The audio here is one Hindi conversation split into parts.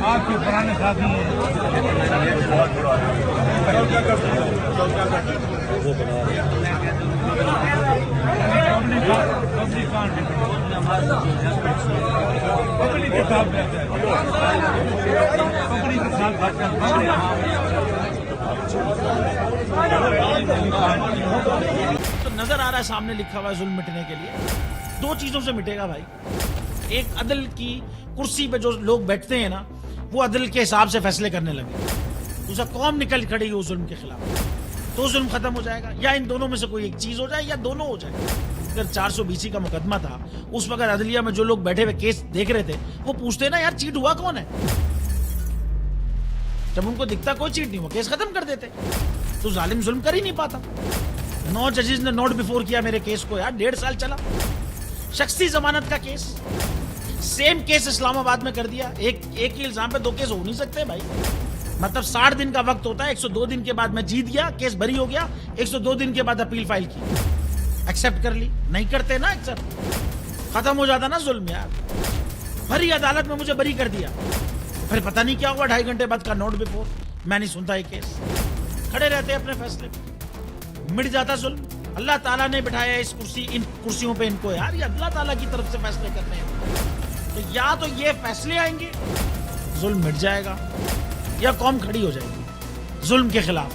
आपके पुराने साथी तो नजर आ रहा है सामने लिखा हुआ है जुल्म मिटने के लिए दो चीजों से मिटेगा भाई। एक अदल की कुर्सी पे जो लोग बैठते हैं ना वो अदल के हिसाब से फैसले करने लगे, दूसरा कौम निकल खड़ी उस जुल्म के खिलाफ, तो जुल्म खत्म हो जाएगा। या इन दोनों में से कोई एक चीज हो जाए या दोनों हो जाए। अगर 420 का मुकदमा था उस वक्त अदलिया में जो लोग बैठे हुए केस देख रहे थे वो पूछते ना यार चीट हुआ कौन है, जब उनको दिखता कोई चीट नहीं हुआ केस खत्म कर देते। तो जालिम जुल्म कर ही नहीं पाता। 9 जजेस ने नोट बिफोर किया मेरे केस को यार, 1.5 साल चला। शख्सी जमानत का केस, सेम केस इस्लामाबाद में कर दिया। एक ही इल्जाम पे 2 केस हो नहीं सकते भाई। मतलब 60 दिन का वक्त होता है, 102 दिन के बाद मैं जीत गया, केस बरी हो गया, 102 दिन के बाद अपील फाइल की, एक्सेप्ट कर ली। नहीं करते ना एक्सेप्ट, खत्म हो जाता ना जुल्म यार। भरी अदालत में मुझे बरी कर दिया, फिर पता नहीं क्या हुआ 2.5 घंटे बाद का नोट बिफोर, मैं नहीं सुनता ये केस। खड़े रहते अपने फैसले पे, मिट जाता जुल्म। अल्लाह ताला ने बिठाया इस कुर्सी, इन कुर्सियों पे इनको यार, ये अल्लाह ताला की तरफ से फैसले करने हैं। तो या तो ये फैसले आएंगे जुल्म मिट जाएगा, या कौम खड़ी हो जाएगी जुल्म के खिलाफ।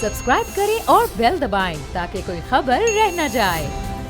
सब्सक्राइब करें और बेल दबाएं ताकि कोई खबर रह न जाए।